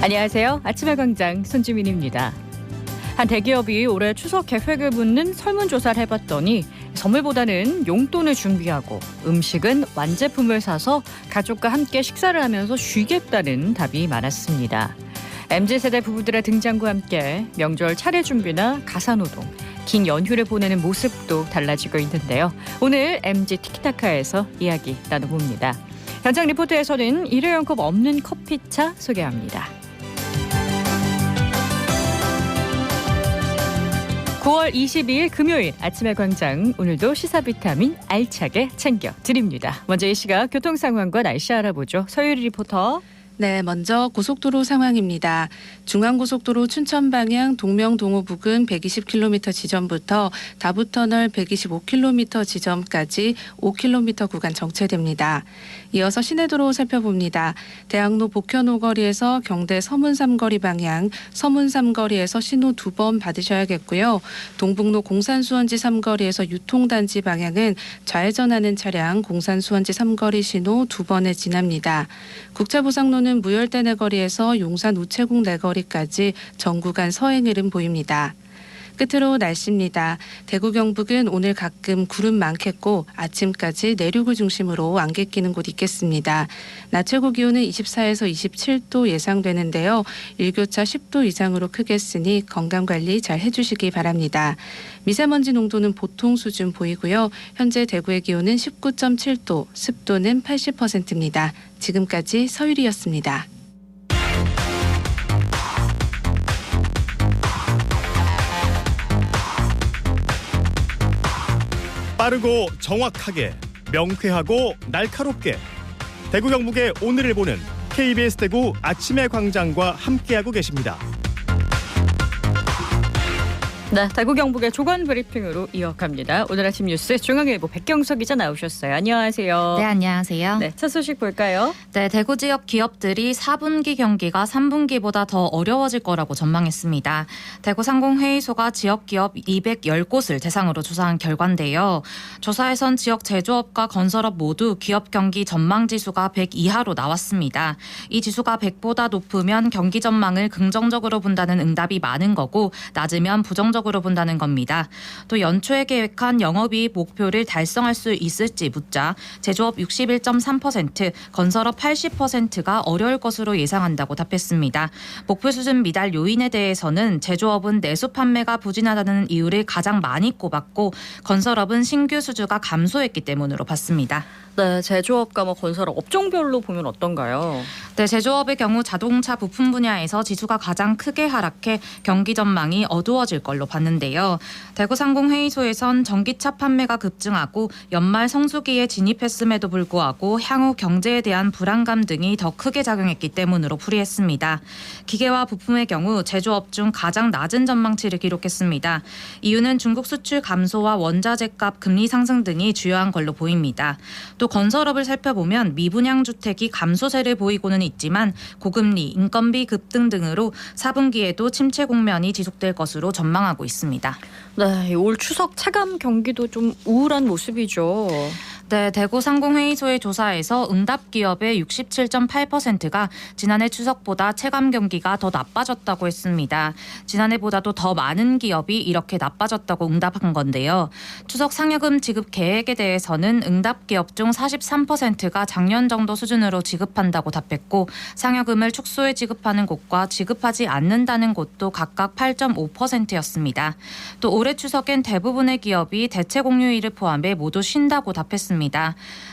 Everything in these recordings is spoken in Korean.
안녕하세요. 아침의 광장 손주민입니다. 한 대기업이 올해 추석 계획을 묻는 설문조사를 해봤더니 선물보다는 용돈을 준비하고 음식은 완제품을 사서 가족과 함께 식사를 하면서 쉬겠다는 답이 많았습니다. MZ세대 부부들의 등장과 함께 명절 차례 준비나 가사노동, 긴 연휴를 보내는 모습도 달라지고 있는데요. 오늘 MZ 티키타카에서 이야기 나눠봅니다. 현장 리포트에서는 일회용 컵 없는 커피차 소개합니다. 9월 22일 금요일 아침의 광장, 오늘도 시사 비타민 알차게 챙겨드립니다. 먼저 이 시각 교통 상황과 날씨 알아보죠. 서유리 리포터. 네, 먼저 고속도로 상황입니다. 중앙고속도로 춘천 방향 동명동호 부근 120km 지점부터 다부터널 125km 지점까지 5km 구간 정체됩니다. 이어서 시내도로 살펴봅니다. 대학로 복현 오거리에서 경대 서문3거리 방향 서문3거리에서 신호 2번 받으셔야겠고요. 동북로 공산수원지 3거리에서 유통단지 방향은 좌회전하는 차량 공산수원지 3거리 신호 2번에 지납니다. 국제보상로는 무열대 내거리에서 용산 우체국 내거리까지 전 구간 서행 흐름 보입니다. 끝으로 날씨입니다. 대구 경북은 오늘 가끔 구름 많겠고 아침까지 내륙을 중심으로 안개 끼는 곳 있겠습니다. 낮 최고 기온은 24에서 27도 예상되는데요. 일교차 10도 이상으로 크겠으니 건강관리 잘 해주시기 바랍니다. 미세먼지 농도는 보통 수준 보이고요. 현재 대구의 기온은 19.7도, 습도는 80%입니다. 지금까지 서유리였습니다. 빠르고 정확하게, 명쾌하고 날카롭게 대구 경북의 오늘을 보는 KBS 대구 아침의 광장과 함께하고 계십니다. 네, 대구 경북의 조간 브리핑으로 이어갑니다. 오늘 아침 뉴스 중앙일보 백경석 기자 나오셨어요. 안녕하세요. 네, 안녕하세요. 네, 첫 소식 볼까요? 네, 대구 지역 기업들이 4분기 경기가 3분기보다 더 어려워질 거라고 전망했습니다. 대구 상공회의소가 지역 기업 210곳을 대상으로 조사한 결과인데요. 조사에선 지역 제조업과 건설업 모두 기업 경기 전망 지수가 100 이하로 나왔습니다. 이 지수가 100보다 높으면 경기 전망을 긍정적으로 본다는 응답이 많은 거고, 낮으면 부정적으로 본다는 겁니다. 또 연초에 계획한 영업이익 목표를 달성할 수 있을지 묻자 제조업 61.3%, 건설업 80%가 어려울 것으로 예상한다고 답했습니다. 목표 수준 미달 요인에 대해서는 제조업은 내수 판매가 부진하다는 이유를 가장 많이 꼽았고, 건설업은 신규 수주가 감소했기 때문으로 봤습니다. 네, 제조업과 건설업 업종별로 보면 어떤가요? 네, 제조업의 경우 자동차 부품 분야에서 지수가 가장 크게 하락해 경기 전망이 어두워질 걸로 봤는데요. 대구 상공회의소에선 전기차 판매가 급증하고 연말 성수기에 진입했음에도 불구하고 향후 경제에 대한 불안감 등이 더 크게 작용했기 때문으로 풀이했습니다. 기계와 부품의 경우 제조업 중 가장 낮은 전망치를 기록했습니다. 이유는 중국 수출 감소와 원자재값 금리 상승 등이 주요한 걸로 보입니다. 또 건설업을 살펴보면 미분양 주택이 감소세를 보이고는 있지만 고금리, 인건비 급등 등으로 4분기에도 침체 국면이 지속될 것으로 전망하고 있습니다. 네, 올 추석 차감 경기도 좀 우울한 모습이죠. 네, 대구 상공회의소의 조사에서 응답 기업의 67.8%가 지난해 추석보다 체감 경기가 더 나빠졌다고 했습니다. 지난해보다도 더 많은 기업이 이렇게 나빠졌다고 응답한 건데요. 추석 상여금 지급 계획에 대해서는 응답 기업 중 43%가 작년 정도 수준으로 지급한다고 답했고, 상여금을 축소해 지급하는 곳과 지급하지 않는다는 곳도 각각 8.5%였습니다. 또 올해 추석엔 대부분의 기업이 대체 공휴일을 포함해 모두 쉰다고 답했습니다.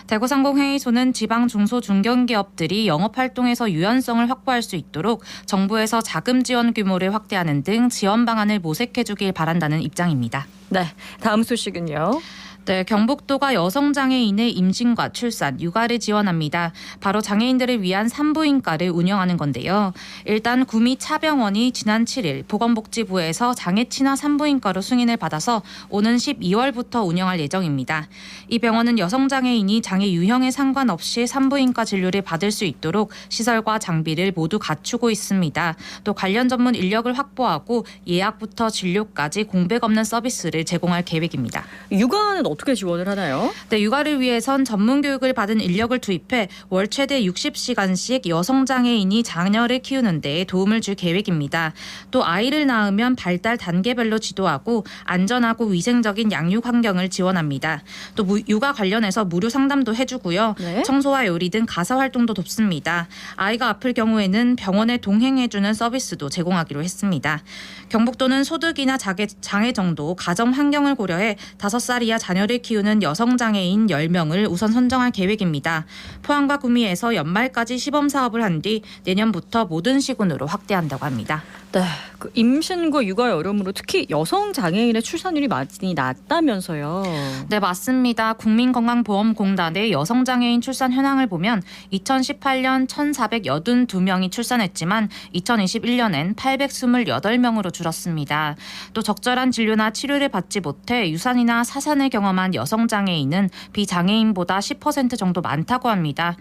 대구 상공회의소는 지방 중소 중견기업들이 영업활동에서 유연성을 확보할 수 있도록 정부에서 자금 지원 규모를 확대하는 등 지원 방안을 모색해주길 바란다는 입장입니다. 네, 다음 소식은요. 네, 경북도가 여성장애인의 임신과 출산, 육아를 지원합니다. 바로 장애인들을 위한 산부인과를 운영하는 건데요. 일단 구미 차병원이 지난 7일 보건복지부에서 장애친화 산부인과로 승인을 받아서 오는 12월부터 운영할 예정입니다. 이 병원은 여성장애인이 장애 유형에 상관없이 산부인과 진료를 받을 수 있도록 시설과 장비를 모두 갖추고 있습니다. 또 관련 전문 인력을 확보하고 예약부터 진료까지 공백 없는 서비스를 제공할 계획입니다. 육아는 어떻게 지원을 하나요? 네, 육아를 위해선 전문 교육을 받은 인력을 투입해 월 최대 60시간씩 여성 장애인이 자녀를 키우는 데 도움을 줄 계획입니다. 또 아이를 낳으면 발달 단계별로 지도하고 안전하고 위생적인 양육 환경을 지원합니다. 또 육아 관련해서 무료 상담도 해주고요. 네. 청소와 요리 등 가사 활동도 돕습니다. 아이가 아플 경우에는 병원에 동행해주는 서비스도 제공하기로 했습니다. 경북도는 소득이나 장애 정도, 가정 환경을 고려해 5살 이하 자녀를 키우는 여성 장애인 10명을 우선 선정할 계획입니다. 포항과 구미에서 연말까지 시범 사업을 한 뒤 내년부터 모든 시군으로 확대한다고 합니다. 네, 그 임신과 육아의 어려움으로 특히 여성 장애인의 출산율이 많이 낮다면서요. 네, 맞습니다. 국민건강보험공단의 여성장애인 출산 현황을 보면 2018년 1,482명이 출산했지만 2021년엔 828명으로 줄었습니다. 또 적절한 진료나 치료를 받지 못해 유산이나 사산을 경험한 여성장애인은 비장애인보다 10% 정도 많다고 합니다.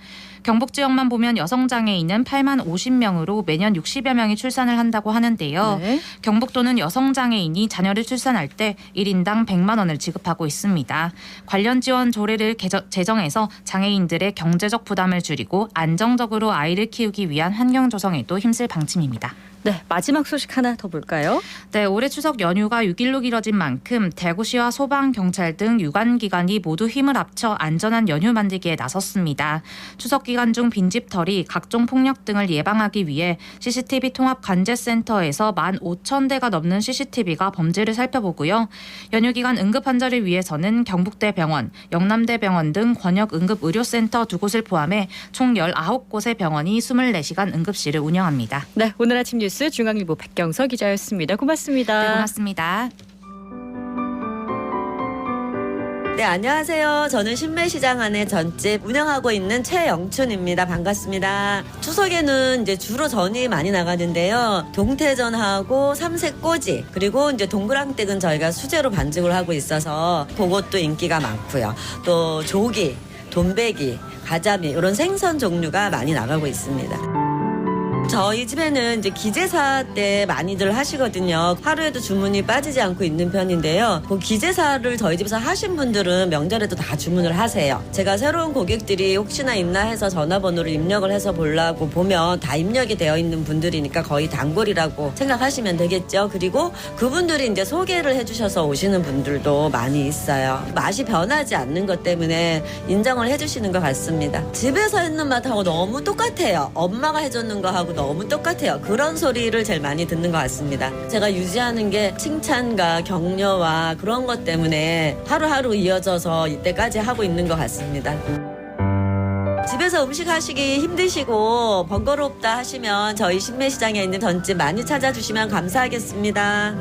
경북 지역만 보면 여성장애인은 8만 50명으로 매년 60여 명이 출산을 한다고 하는데요. 네. 경북도는 여성장애인이 자녀를 출산할 때 1인당 100만 원을 지급하고 있습니다. 관련 지원 조례를 제정해서 장애인들의 경제적 부담을 줄이고 안정적으로 아이를 키우기 위한 환경 조성에도 힘쓸 방침입니다. 네, 마지막 소식 하나 더 볼까요? 네, 올해 추석 연휴가 6일로 길어진 만큼 대구시와 소방, 경찰 등 유관기관이 모두 힘을 합쳐 안전한 연휴 만들기에 나섰습니다. 추석 기간 중 빈집털이, 각종 폭력 등을 예방하기 위해 CCTV 통합관제센터에서 15,000대가 넘는 CCTV가 범죄를 살펴보고요. 연휴 기간 응급환자를 위해서는 경북대병원, 영남대병원 등 권역응급의료센터 2곳을 포함해 총 19곳의 병원이 24시간 응급실을 운영합니다. 네, 오늘 아침 뉴스 중앙일보 백경서 기자였습니다. 고맙습니다. 네, 고맙습니다. 네, 안녕하세요. 저는 신매시장 안에 전집 운영하고 있는 최영춘입니다. 반갑습니다. 추석에는 이제 주로 전이 많이 나가는데요. 동태전하고 삼색꼬지, 그리고 이제 동그랑땡은 저희가 수제로 반죽을 하고 있어서 그것도 인기가 많고요. 또 조기, 돈배기, 가자미 이런 생선 종류가 많이 나가고 있습니다. 저희 집에는 이제 기제사 때 많이들 하시거든요. 하루에도 주문이 빠지지 않고 있는 편인데요. 그 기제사를 저희 집에서 하신 분들은 명절에도 다 주문을 하세요. 제가 새로운 고객들이 혹시나 있나 해서 전화번호를 입력을 해서 보려고 보면 다 입력이 되어 있는 분들이니까 거의 단골이라고 생각하시면 되겠죠. 그리고 그분들이 이제 소개를 해주셔서 오시는 분들도 많이 있어요. 맛이 변하지 않는 것 때문에 인정을 해주시는 것 같습니다. 집에서 했는 맛하고 너무 똑같아요. 엄마가 해줬는 거하고 너무 똑같아요. 그런 소리를 제일 많이 듣는 것 같습니다. 제가 유지하는 게 칭찬과 격려와 그런 것 때문에 하루하루 이어져서 이때까지 하고 있는 것 같습니다. 집에서 음식 하시기 힘드시고 번거롭다 하시면 저희 신매시장에 있는 전집 많이 찾아주시면 감사하겠습니다.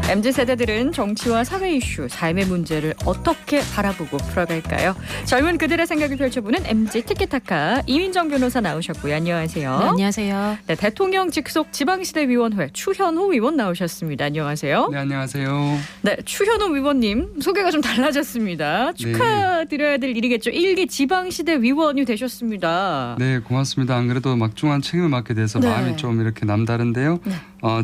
MZ세대들은 정치와 사회 이슈, 삶의 문제를 어떻게 바라보고 풀어갈까요? 젊은 그들의 생각을 펼쳐보는 MZ 티키타카 이민정 변호사 나오셨고요. 안녕하세요. 네, 안녕하세요. 네, 대통령 직속 지방시대위원회 추현호 위원 나오셨습니다. 안녕하세요. 네, 안녕하세요. 네, 추현호 위원님 소개가 좀 달라졌습니다. 축하드려야 될 일이겠죠. 1기 지방시대위원이 되셨습니다. 네, 고맙습니다. 안 그래도 막중한 책임을 맡게 돼서 네. 마음이 좀 이렇게 남다른데요. 네.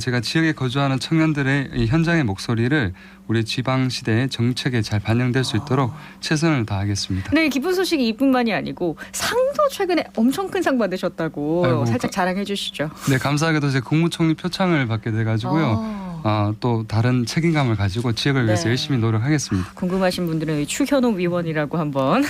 제가 지역에 거주하는 청년들의 이 현장의 목소리를 우리 지방시대의 정책에 잘 반영될 수 있도록 최선을 다하겠습니다. 네, 기쁜 소식이 이뿐만이 아니고 상도 최근에 엄청 큰 상 받으셨다고 아이고, 살짝 자랑해 주시죠. 네, 감사하게도 제 국무총리 표창을 받게 돼가지고요. 또 다른 책임감을 가지고 지역을 위해서 네. 열심히 노력하겠습니다. 궁금하신 분들은 추현호 위원이라고 한번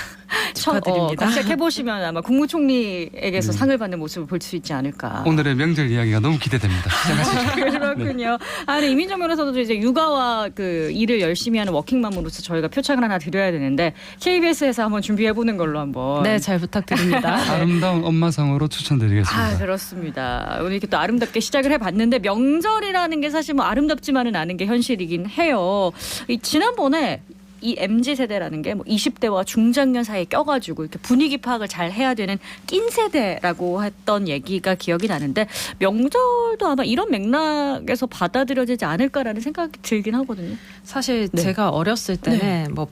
축하드립니다. 검색해 보시면 아마 국무총리에게서 상을 받는 모습을 볼 수 있지 않을까. 오늘의 명절 이야기가 너무 기대됩니다. 시작하시죠. 그렇군요. 네, 이민정 변호사도 이제 육아와 그 일을 열심히 하는 워킹맘으로서 저희가 표창을 하나 드려야 되는데 KBS에서 한번 준비해 보는 걸로 한번. 네, 잘 부탁드립니다. 아름다운 엄마상으로 추천드리겠습니다. 그렇습니다. 오늘 이렇게 또 아름답게 시작을 해봤는데 명절이라는 게 사실 뭐 아름답지만은 않은 게 현실이긴 해요. 지난번에 이 MZ세대라는 게 뭐 20대와 중장년 사이에 껴가지고 이렇게 분위기 파악을 잘 해야 되는 낀 세대라고 했던 얘기가 기억이 나는데 명절도 아마 이런 맥락에서 받아들여지지 않을까라는 생각이 들긴 하거든요. 사실 네. 제가 어렸을 때는 뭐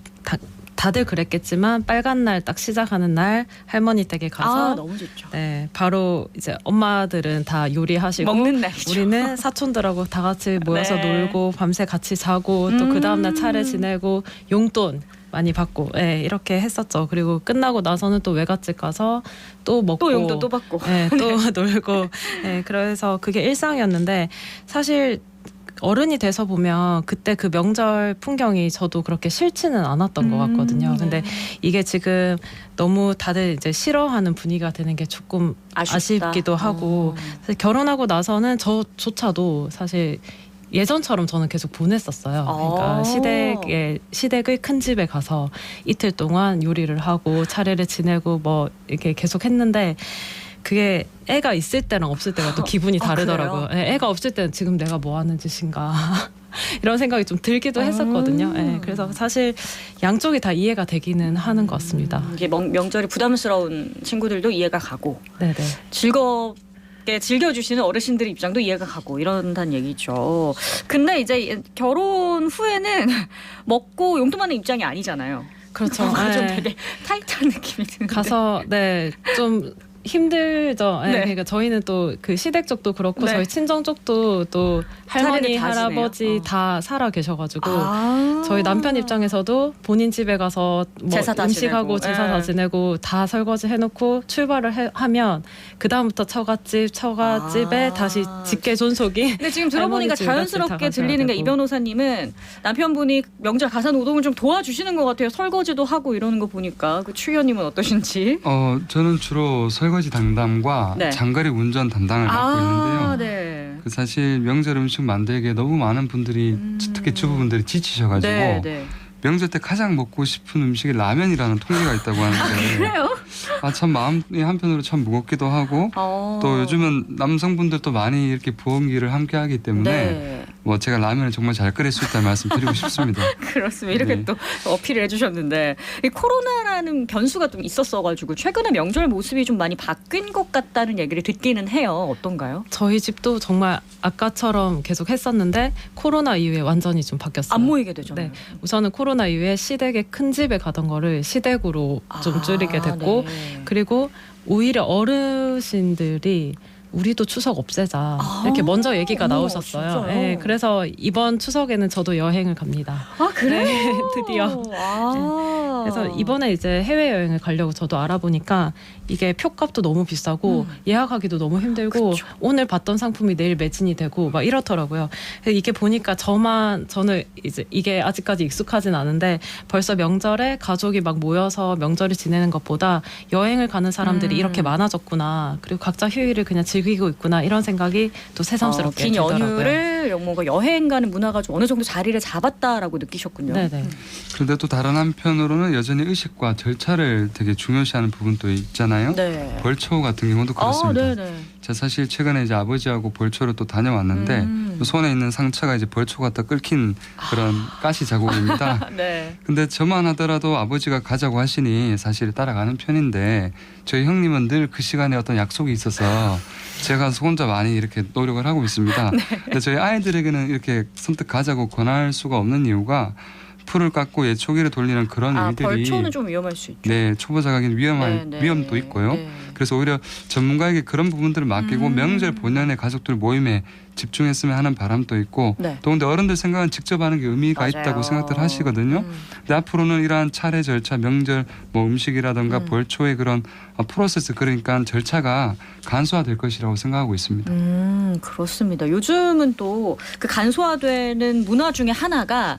다들 그랬겠지만 빨간 날 딱 시작하는 날 할머니 댁에 가서 너무 좋죠. 네, 바로 이제 엄마들은 다 요리하시고 먹는 날이죠. 우리는 사촌들하고 다 같이 모여서 네. 놀고 밤새 같이 자고 또 그 다음날 차례 지내고 용돈 많이 받고 이렇게 했었죠. 그리고 끝나고 나서는 또 외갓집 가서 또 먹고 또 용돈 또 받고. 또 놀고 그래서 그게 일상이었는데 사실 어른이 돼서 보면 그때 그 명절 풍경이 저도 그렇게 싫지는 않았던 것 같거든요. 근데 이게 지금 너무 다들 이제 싫어하는 분위기가 되는 게 조금 아쉽기도 하고 사실 결혼하고 나서는 저조차도 사실 예전처럼 저는 계속 보냈었어요. 그러니까 시댁의 큰 집에 가서 이틀 동안 요리를 하고 차례를 지내고 뭐 이렇게 계속 했는데 그게 애가 있을 때랑 없을 때가 또 기분이 다르더라고요. 애가 없을 때는 지금 내가 뭐 하는 짓인가 이런 생각이 좀 들기도 했었거든요. 그래서 사실 양쪽이 다 이해가 되기는 하는 것 같습니다. 이게 명절이 부담스러운 친구들도 이해가 가고 네네. 즐겁게 즐겨주시는 어르신들의 입장도 이해가 가고 이런다는 얘기죠. 근데 이제 결혼 후에는 먹고 용돈 받는 입장이 아니잖아요. 그렇죠. 좀 되게 타이트한 느낌이 드는데. 가서 좀 힘들죠. 네. 그러니까 저희는 또 그 시댁 쪽도 그렇고 네. 저희 친정 쪽도 또 할머니, 다 할아버지 지내요? 다 살아 계셔가지고 아. 저희 남편 입장에서도 본인 집에 가서 뭐 제사 다 음식하고 지내고. 제사 다 지내고 다 설거지 해놓고 출발을 하면 그 다음부터 처갓집에 다시 직계 존속이. 근데 지금 들어보니까 할머니 집, 외갓집 다 자연스럽게 가셔야 들리는 게 이 되고. 변호사님은 남편분이 명절 가사 노동을 좀 도와주시는 것 같아요. 설거지도 하고 이러는 거 보니까. 그 추 의원님은 어떠신지? 저는 주로 설거지 담당과 네. 장거리 운전 담당을 맡고 있는데요. 네. 그 사실 명절 음식 만들기에 너무 많은 분들이 특히 주부분들이 지치셔가지고 네. 명절 때 가장 먹고 싶은 음식이 라면이라는 통계가 있다고 하는데 그래요? 참 마음이 한편으로 참 무겁기도 하고 또 요즘은 남성분들도 많이 이렇게 부엌일을 함께 하기 때문에 네. 뭐 제가 라면을 정말 잘 끓일 수 있다는 말씀 드리고 싶습니다. 그렇습니다. 이렇게 네. 또 어필을 해주셨는데 이 코로나라는 변수가 좀 있었어가지고 최근에 명절 모습이 좀 많이 바뀐 것 같다는 얘기를 듣기는 해요. 어떤가요? 저희 집도 정말 아까처럼 계속 했었는데 코로나 이후에 완전히 좀 바뀌었어요. 안 모이게 되죠. 네. 우선은 코로나 이후에 시댁의 큰 집에 가던 거를 시댁으로 좀 줄이게 됐고 네. 그리고 오히려 어르신들이 우리도 추석 없애자 이렇게 먼저 얘기가 어머, 나오셨어요. 진짜요? 네, 그래서 이번 추석에는 저도 여행을 갑니다. 그래요? 네, 드디어. 그래서 이번에 이제 해외 여행을 가려고 저도 알아보니까 이게 표값도 너무 비싸고 예약하기도 너무 힘들고 그쵸. 오늘 봤던 상품이 내일 매진이 되고 막 이렇더라고요. 그래서 이게 보니까 저는 이제 이게 아직까지 익숙하진 않은데 벌써 명절에 가족이 막 모여서 명절을 지내는 것보다 여행을 가는 사람들이 이렇게 많아졌구나. 그리고 각자 휴일을 그냥 즐기고 있구나 이런 생각이 또 새삼스럽게 긴 들더라고요. 연휴를 뭔가 여행 가는 문화가 좀 어느 정도 자리를 잡았다라고 느끼셨군요. 네네. 그런데 또 다른 한편으로는 여전히 의식과 절차를 되게 중요시하는 부분도 있잖아요. 네. 벌초 같은 경우도 그렇습니다. 네네. 제가 사실 최근에 이제 아버지하고 벌초를 또 다녀왔는데 손에 있는 상처가 이제 벌초 갖다 끓긴 그런 가시 자국입니다. 네. 근데 저만 하더라도 아버지가 가자고 하시니 사실 따라가는 편인데 저희 형님은 늘 그 시간에 어떤 약속이 있어서 제가 혼자 많이 이렇게 노력을 하고 있습니다. 근데 저희 아이들에게는 이렇게 선뜻 가자고 권할 수가 없는 이유가 풀을 깎고 예초기를 돌리는 그런 일들이 벌초는 좀 위험할 수 있죠. 네, 초보자가긴 위험도 있고요. 네. 그래서 오히려 전문가에게 그런 부분들을 맡기고 명절 본연의 가족들 모임에 집중했으면 하는 바람도 있고 네. 또 근데 어른들 생각은 직접 하는 게 의미가 맞아요. 있다고 생각들 하시거든요. 근데 앞으로는 이러한 차례 절차, 명절 뭐 음식이라든가 벌초의 그런 프로세스 그러니까 절차가 간소화될 것이라고 생각하고 있습니다. 그렇습니다. 요즘은 또 그 간소화되는 문화 중에 하나가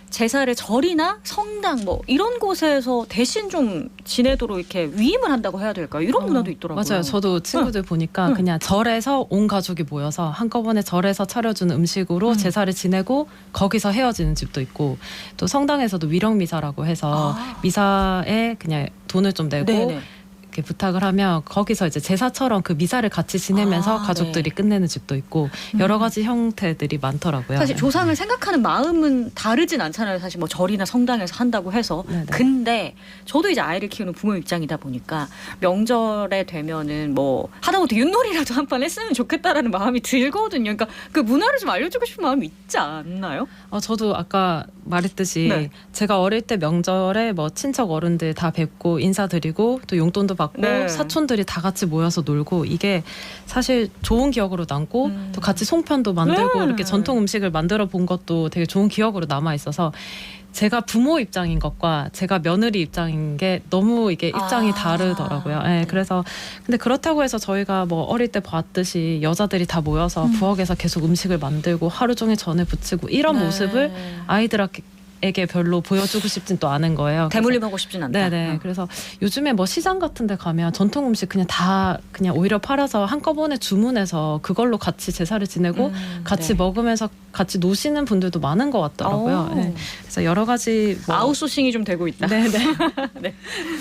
제사를 절이나 성당 뭐 이런 곳에서 대신 좀 지내도록 이렇게 위임을 한다고 해야 될까요? 이런 문화도 있더라고요. 맞아요. 저도 친구들 보니까 그냥 절에서 온 가족이 모여서 한꺼번에 절에서 차려주는 음식으로 제사를 지내고 거기서 헤어지는 집도 있고 또 성당에서도 위령미사라고 해서 미사에 그냥 돈을 좀 내고 네네. 이렇게 부탁을 하면 거기서 이제 제사처럼 그 미사를 같이 지내면서 가족들이 네. 끝내는 집도 있고 여러 가지 형태들이 많더라고요. 사실 조상을 생각하는 마음은 다르진 않잖아요. 사실 뭐 절이나 성당에서 한다고 해서. 네네. 근데 저도 이제 아이를 키우는 부모 입장이다 보니까 명절에 되면은 뭐 하다못해 윷놀이라도 한 판 했으면 좋겠다라는 마음이 들거든요. 그러니까 그 문화를 좀 알려주고 싶은 마음이 있지 않나요? 저도 아까 말했듯이 네. 제가 어릴 때 명절에 뭐 친척 어른들 다 뵙고 인사드리고 또 용돈도 받고 네. 사촌들이 다 같이 모여서 놀고 이게 사실 좋은 기억으로 남고 또 같이 송편도 만들고 네. 이렇게 전통 음식을 만들어 본 것도 되게 좋은 기억으로 남아 있어서 제가 부모 입장인 것과 제가 며느리 입장인 게 너무 이게 입장이 아. 다르더라고요. 네, 그래서 근데 그렇다고 해서 저희가 뭐 어릴 때 봤듯이 여자들이 다 모여서 부엌에서 계속 음식을 만들고 하루 종일 전을 부치고 이런 네. 모습을 아이들에게 별로 보여주고 싶진 또 않은 거예요. 대물림하고 싶진 않다. 네네. 그래서 요즘에 뭐 시장 같은 데 가면 전통 음식 그냥 다 그냥 오히려 팔아서 한꺼번에 주문해서 그걸로 같이 제사를 지내고 같이 네. 먹으면서 같이 노시는 분들도 많은 것 같더라고요. 오. 네. 그래서 여러 가지 뭐 아웃소싱이 좀 되고 있다. 네네.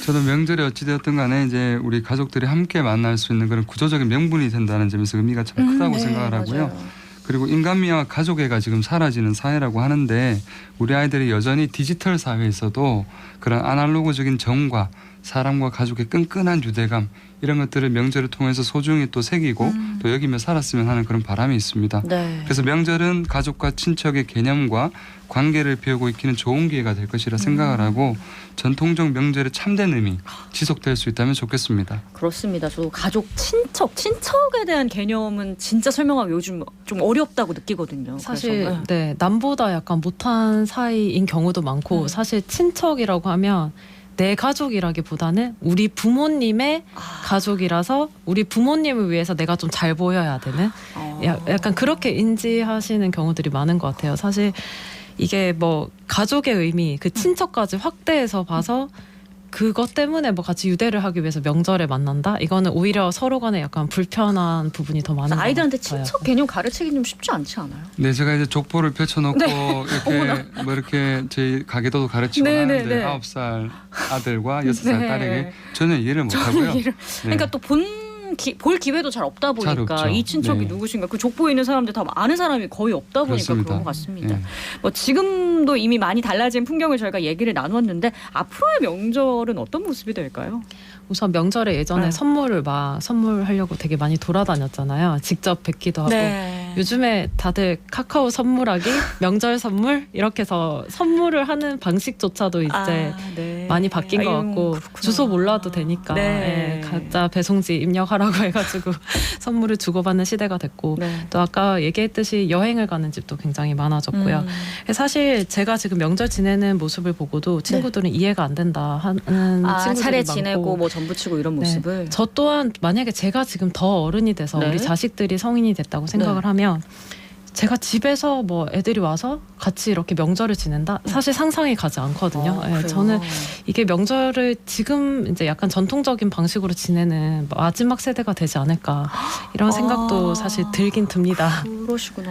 저도 명절이 어찌되었든 간에 이제 우리 가족들이 함께 만날 수 있는 그런 구조적인 명분이 된다는 점에서 의미가 참 크다고 생각을 하고요. 맞아요. 그리고 인간미와 가족애가 지금 사라지는 사회라고 하는데 우리 아이들이 여전히 디지털 사회에서도 그런 아날로그적인 정과 사람과 가족의 끈끈한 유대감 이런 것들을 명절을 통해서 소중히 또 새기고 또 여기며 살았으면 하는 그런 바람이 있습니다. 네. 그래서 명절은 가족과 친척의 개념과 관계를 배우고 익히는 좋은 기회가 될 것이라 생각을 하고 전통적 명절의 참된 의미 지속될 수 있다면 좋겠습니다. 그렇습니다. 저 가족, 친척에 대한 개념은 진짜 설명하기 요즘 좀 어렵다고 느끼거든요. 사실 그래서, 네 남보다 약간 못한 사이인 경우도 많고 사실 친척이라고 하면 내 가족이라기보다는 우리 부모님의 가족이라서 우리 부모님을 위해서 내가 좀 잘 보여야 되는 약간 그렇게 인지하시는 경우들이 많은 것 같아요. 사실 이게 뭐 가족의 의미, 그 친척까지 확대해서 봐서 그것 때문에 뭐 같이 유대를 하기 위해서 명절에 만난다? 이거는 오히려 서로 간에 약간 불편한 부분이 더 많은 것 같아요. 아이들한테 친척 개념 가르치기 좀 쉽지 않지 않아요? 네, 제가 이제 족보를 펼쳐놓고 네. 이렇게 뭐 이렇게 저희 가게도도 가르치고 네, 하는데 네, 네. 9살 아들과 6살 네. 딸에게 전혀 이해를 못하고요. 네. 그러니까 또 볼 기회도 잘 없다 잘 보니까 없죠. 이 친척이 네. 누구신가 그 족보에 있는 사람들 다 아는 사람이 거의 없다 보니까 그렇습니다. 그런 것 같습니다. 네. 뭐 지금도 이미 많이 달라진 풍경을 저희가 얘기를 나눴는데 앞으로의 명절은 어떤 모습이 될까요? 우선 명절에 예전에 네. 선물하려고 되게 많이 돌아다녔잖아요. 직접 뵙기도 하고. 네. 요즘에 다들 카카오 선물하기, 명절 선물 이렇게 해서 선물을 하는 방식조차도 이제 네. 많이 바뀐 것 아유, 같고 그렇구나. 주소 몰라도 되니까 네. 가짜 배송지 입력하라고 해가지고 선물을 주고받는 시대가 됐고 네. 또 아까 얘기했듯이 여행을 가는 집도 굉장히 많아졌고요. 사실 제가 지금 명절 지내는 모습을 보고도 친구들은 이해가 안 된다 하는 친구들이 차례 많고 지내고 뭐 전부 치고 이런 네. 모습을 저 또한 만약에 제가 지금 더 어른이 돼서 네. 우리 자식들이 성인이 됐다고 생각을 네. 하면 제가 집에서 뭐 애들이 와서 같이 이렇게 명절을 지낸다? 사실 상상이 가지 않거든요. 예, 그래요? 저는 이게 명절을 지금 이제 약간 전통적인 방식으로 지내는 마지막 세대가 되지 않을까 이런 생각도 사실 들긴 듭니다. 그러시구나.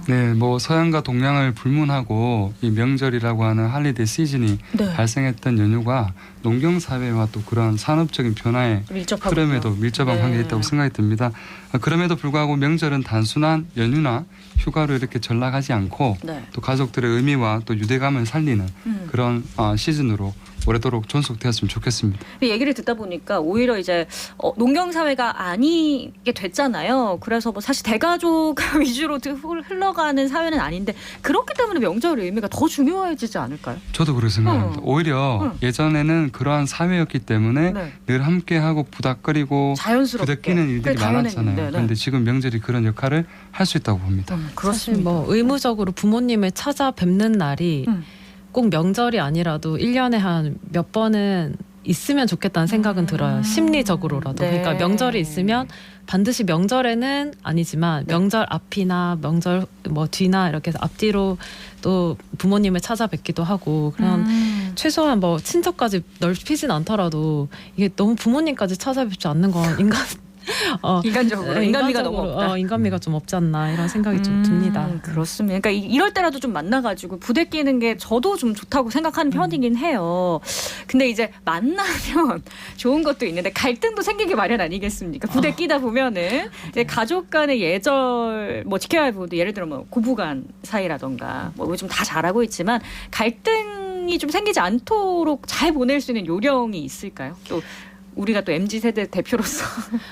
네, 뭐 서양과 동양을 불문하고 이 명절이라고 하는 할리데이 시즌이 네. 발생했던 연유가 농경 사회와 또 그런 산업적인 변화의 밀접하고 흐름에도 밀접한 네. 관계가 있다고 생각이 듭니다. 그럼에도 불구하고 명절은 단순한 연휴나 휴가로 이렇게 전락하지 않고 네. 또 가족들의 의미와 또 유대감을 살리는 그런 시즌으로 오래도록 존속되었으면 좋겠습니다. 얘기를 듣다 보니까 오히려 이제 농경 사회가 아니게 됐잖아요. 그래서 뭐 사실 대가족 위주로 흘러가는 사회는 아닌데 그렇기 때문에 명절의 의미가 더 중요해지지 않을까요? 저도 그렇게 생각합니다. 오히려 예전에는 그러한 사회였기 때문에 네. 늘 함께하고 부닥거리고 자연스럽게 부대끼는 일들이 그게 당연한 많았잖아요. 일인데, 네. 그런데 지금 명절이 그런 역할을 할 수 있다고 봅니다. 사실 그렇습니다. 뭐 의무적으로 부모님을 찾아뵙는 날이 꼭 명절이 아니라도 1년에 한 몇 번은 있으면 좋겠다는 생각은 들어요. 심리적으로라도. 네. 그러니까 명절이 있으면 반드시 명절에는 아니지만 명절 앞이나 명절 뭐 뒤나 이렇게 해서 앞뒤로 또 부모님을 찾아뵙기도 하고 그런 최소한 뭐 친척까지 넓히진 않더라도 이게 너무 부모님까지 찾아뵙지 않는 건 인간적으로 인간미가 너무 없다. 인간미가 좀 없지 않나 이런 생각이 좀 듭니다. 그렇습니다. 그러니까 이럴 때라도 좀 만나가지고 부대끼는 게 저도 좀 좋다고 생각하는 편이긴 해요. 근데 이제 만나면 좋은 것도 있는데 갈등도 생기기 마련 아니겠습니까? 부대끼다 보면은 이제 가족 간의 예절 뭐 지켜야 할 부분도 예를 들어 뭐 고부간 사이라던가 뭐 요즘 다 잘하고 있지만 갈등이 좀 생기지 않도록 잘 보낼 수 있는 요령이 있을까요? 또 우리가 또 MZ세대 대표로서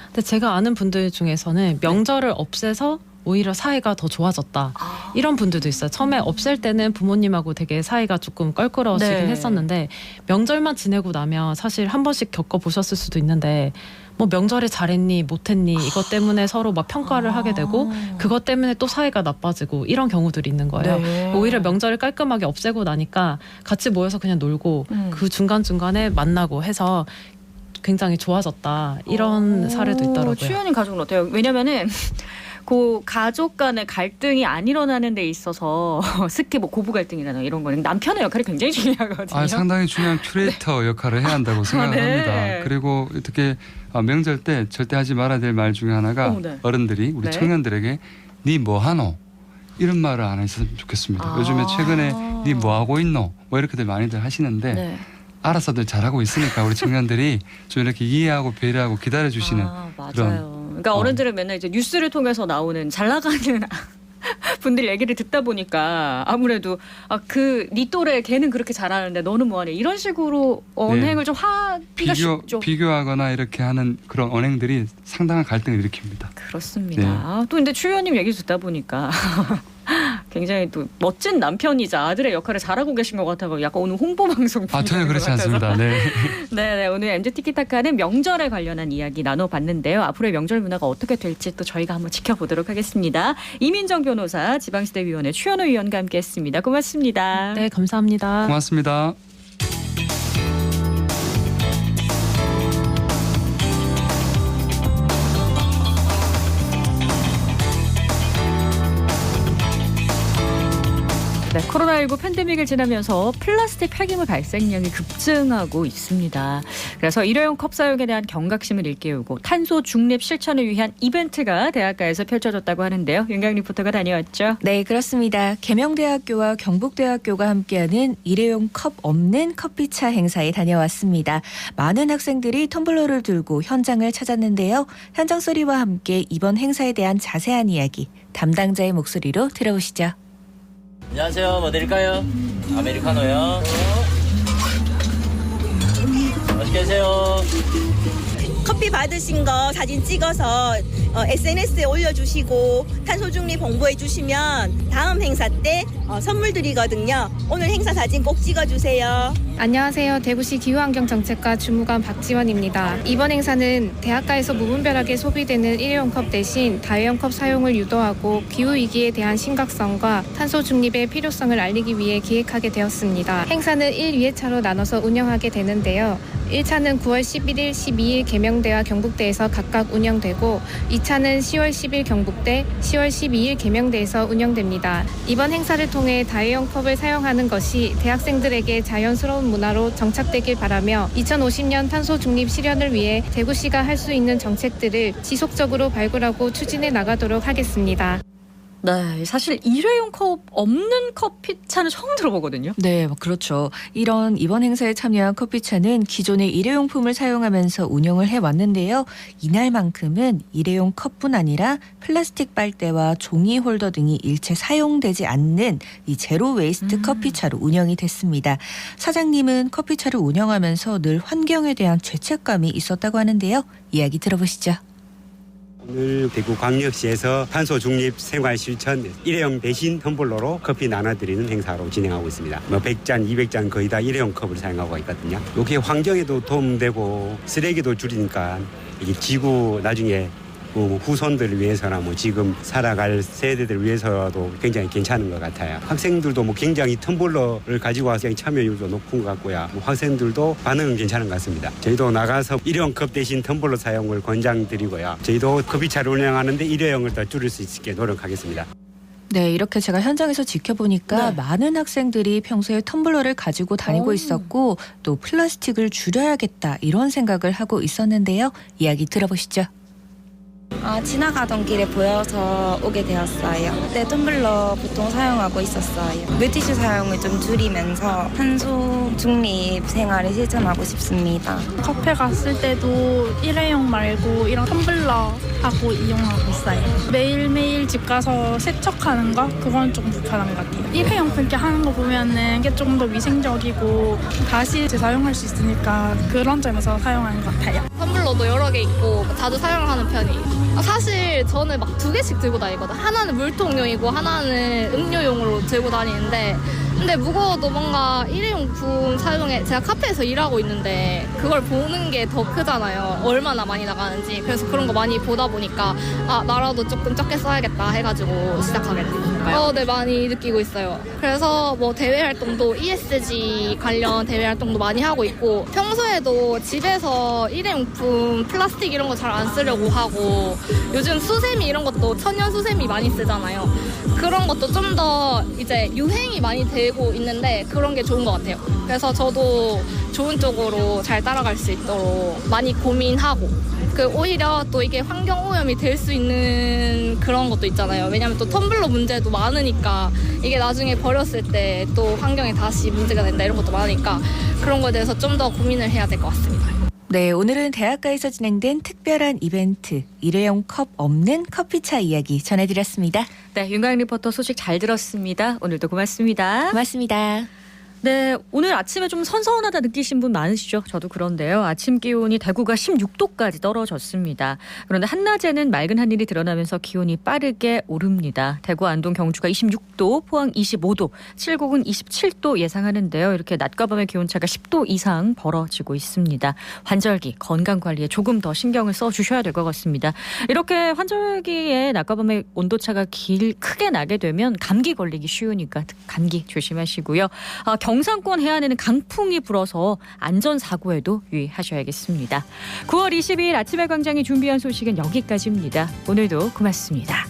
근데 제가 아는 분들 중에서는 명절을 없애서 오히려 사이가 더 좋아졌다. 이런 분들도 있어요. 처음에 없앨 때는 부모님하고 되게 사이가 조금 껄끄러워지긴 네. 했었는데 명절만 지내고 나면 사실 한 번씩 겪어보셨을 수도 있는데 뭐 명절에 잘했니 못했니 이것 때문에 서로 막 평가를 하게 되고 그것 때문에 또 사이가 나빠지고 이런 경우들이 있는 거예요. 네. 오히려 명절을 깔끔하게 없애고 나니까 같이 모여서 그냥 놀고 그 중간중간에 만나고 해서 굉장히 좋아졌다. 이런 사례도 있더라고요. 추현님 가족은 어때요? 왜냐면은 그 가족 간의 갈등이 안 일어나는 데 있어서 특히 뭐 고부 갈등이나 이런 거는 남편의 역할이 굉장히 중요하거든요. 상당히 중요한 큐레이터 역할을 해야 한다고 생각합니다. 네. 그리고 어떻게 명절 때 절대 하지 말아야 될 말 중에 하나가 네. 어른들이 우리 네. 청년들에게 니 뭐 하노? 이런 말을 안 했으면 좋겠습니다. 요즘에 최근에 니 뭐 하고 있노? 뭐 이렇게들 많이들 하시는데 네. 알아서들 잘하고 있으니까 우리 청년들이 좀 이렇게 이해하고 배려하고 기다려주시는 맞아요. 그런 그러니까 어른들은 맨날 이제 뉴스를 통해서 나오는 잘 나가는 분들 얘기를 듣다 보니까 아무래도 네 또래 걔는 그렇게 잘하는데 너는 뭐하냐 이런 식으로 언행을 좀 하기가 쉽죠. 비교하거나 이렇게 하는 그런 언행들이 상당한 갈등을 일으킵니다. 그렇습니다. 또 근데 추 의원님 얘기 듣다 보니까 굉장히 또 멋진 남편이자 아들의 역할을 잘하고 계신 것 같아서 약간 오늘 홍보 방송 전혀 그렇지 않습니다. 네. 네, 오늘 MZ 티키타카는 명절에 관련한 이야기 나눠봤는데요. 앞으로의 명절 문화가 어떻게 될지 또 저희가 한번 지켜보도록 하겠습니다. 이민정 변호사, 지방시대위원회 추현호 위원과 함께했습니다. 고맙습니다. 네, 감사합니다. 고맙습니다. 네, 코로나19 팬데믹을 지나면서 플라스틱 폐기물 발생량이 급증하고 있습니다. 그래서 일회용 컵 사용에 대한 경각심을 일깨우고 탄소 중립 실천을 위한 이벤트가 대학가에서 펼쳐졌다고 하는데요. 윤경 리포터가 다녀왔죠. 네, 그렇습니다. 계명대학교와 경북대학교가 함께하는 일회용 컵 없는 커피차 행사에 다녀왔습니다. 많은 학생들이 텀블러를 들고 현장을 찾았는데요. 현장 소리와 함께 이번 행사에 대한 자세한 이야기 담당자의 목소리로 들어보시죠. 안녕하세요. 뭐 드릴까요? 아메리카노요. 맛있게 드세요. 커피 받으신 거 사진 찍어서 SNS에 올려주시고 탄소중립 홍보해 주시면 다음 행사 때 선물 드리거든요. 오늘 행사 사진 꼭 찍어주세요. 안녕하세요. 대구시 기후환경정책과 주무관 박지원입니다. 이번 행사는 대학가에서 무분별하게 소비되는 일회용 컵 대신 다회용 컵 사용을 유도하고 기후위기에 대한 심각성과 탄소 중립의 필요성을 알리기 위해 기획하게 되었습니다. 행사는 1, 2회차로 나눠서 운영하게 되는데요. 1차는 9월 11일, 12일 계명대와 경북대에서 각각 운영되고 2차는 10월 10일 경북대, 10월 12일 계명대에서 운영됩니다. 이번 행사를 통해 다회용 컵을 사용하는 것이 대학생들에게 자연스러운 문화로 정착되길 바라며 2050년 탄소 중립 실현을 위해 대구시가 할 수 있는 정책들을 지속적으로 발굴하고 추진해 나가도록 하겠습니다. 네, 사실 일회용 컵 없는 커피차는 처음 들어보거든요. 네, 그렇죠. 이번 행사에 참여한 커피차는 기존의 일회용품을 사용하면서 운영을 해왔는데요. 이날만큼은 일회용 컵뿐 아니라 플라스틱 빨대와 종이 홀더 등이 일체 사용되지 않는 이 제로 웨이스트 커피차로 운영이 됐습니다. 사장님은 커피차를 운영하면서 늘 환경에 대한 죄책감이 있었다고 하는데요. 이야기 들어보시죠. 오늘 대구광역시에서 탄소 중립 생활 실천 일회용 대신 텀블러로 커피 나눠드리는 행사로 진행하고 있습니다. 100잔, 200잔 거의 다 일회용 컵을 사용하고 있거든요. 이게 환경에도 도움되고 쓰레기도 줄이니까 이게 지구 나중에 후손들을 위해서나 지금 살아갈 세대들을 위해서도 굉장히 괜찮은 것 같아요. 학생들도 굉장히 텀블러를 가지고 와서 참여율도 높은 것 같고요. 학생들도 반응은 괜찮은 것 같습니다. 저희도 나가서 일회용 컵 대신 텀블러 사용을 권장드리고요. 저희도 커피차를 운영하는데 일회용을 더 줄일 수 있게 노력하겠습니다. 네, 이렇게 제가 현장에서 지켜보니까 많은 학생들이 평소에 텀블러를 가지고 다니고 있었고 또 플라스틱을 줄여야겠다 이런 생각을 하고 있었는데요. 이야기 들어보시죠. 지나가던 길에 보여서 오게 되었어요. 그때 텀블러 보통 사용하고 있었어요. 물티슈 사용을 좀 줄이면서 탄소 중립 생활을 실천하고 싶습니다. 카페 갔을 때도 일회용 말고 이런 텀블러 하고 이용하고 있어요. 매일매일 집 가서 세척하는 거 그건 조금 불편한 것 같아요. 일회용 그렇게 하는 거 보면은 이게 조금 더 위생적이고 다시 재사용할 수 있으니까 그런 점에서 사용하는 것 같아요. 텀블러도 여러 개 있고 자주 사용하는 편이에요. 사실 저는 막 2개씩 들고 다니거든. 하나는 물통용이고 하나는 음료용으로 들고 다니는데 근데 무거워도 뭔가 일회용품 사용에 제가 카페에서 일하고 있는데 그걸 보는 게 더 크잖아요. 얼마나 많이 나가는지. 그래서 그런 거 많이 보다 보니까 아 나라도 조금 적게 써야겠다 해가지고 시작하게 됐어요. 네 많이 느끼고 있어요. 그래서 뭐 대외 활동도 ESG 관련 대외 활동도 많이 하고 있고 평소에도 집에서 일회용품 플라스틱 이런 거 잘 안 쓰려고 하고 요즘 수세미 이런 것도 천연 수세미 많이 쓰잖아요. 그런 것도 좀 더 이제 유행이 많이 되고 있는데 그런 게 좋은 것 같아요. 그래서 저도 좋은 쪽으로 잘 따라갈 수 있도록 많이 고민하고 오히려 또 이게 환경 오염이 될 수 있는 그런 것도 있잖아요. 왜냐하면 또 텀블러 문제도 많으니까 이게 나중에 버렸을 때 또 환경에 다시 문제가 된다 이런 것도 많으니까 그런 거에 대해서 좀 더 고민을 해야 될 것 같습니다. 네, 오늘은 대학가에서 진행된 특별한 이벤트 일회용 컵 없는 커피차 이야기 전해드렸습니다. 네, 윤가영 리포터 소식 잘 들었습니다. 오늘도 고맙습니다. 고맙습니다. 네, 오늘 아침에 좀 선선하다 느끼신 분 많으시죠? 저도 그런데요. 아침 기온이 대구가 16도까지 떨어졌습니다. 그런데 한낮에는 맑은 하늘이 드러나면서 기온이 빠르게 오릅니다. 대구, 안동, 경주가 26도, 포항 25도, 칠곡은 27도 예상하는데요. 이렇게 낮과 밤의 기온차가 10도 이상 벌어지고 있습니다. 환절기, 건강관리에 조금 더 신경을 써주셔야 될 것 같습니다. 이렇게 환절기에 낮과 밤의 온도차가 크게 나게 되면 감기 걸리기 쉬우니까 감기 조심하시고요. 경상권 해안에는 강풍이 불어서 안전사고에도 유의하셔야겠습니다. 9월 22일 아침의 광장이 준비한 소식은 여기까지입니다. 오늘도 고맙습니다.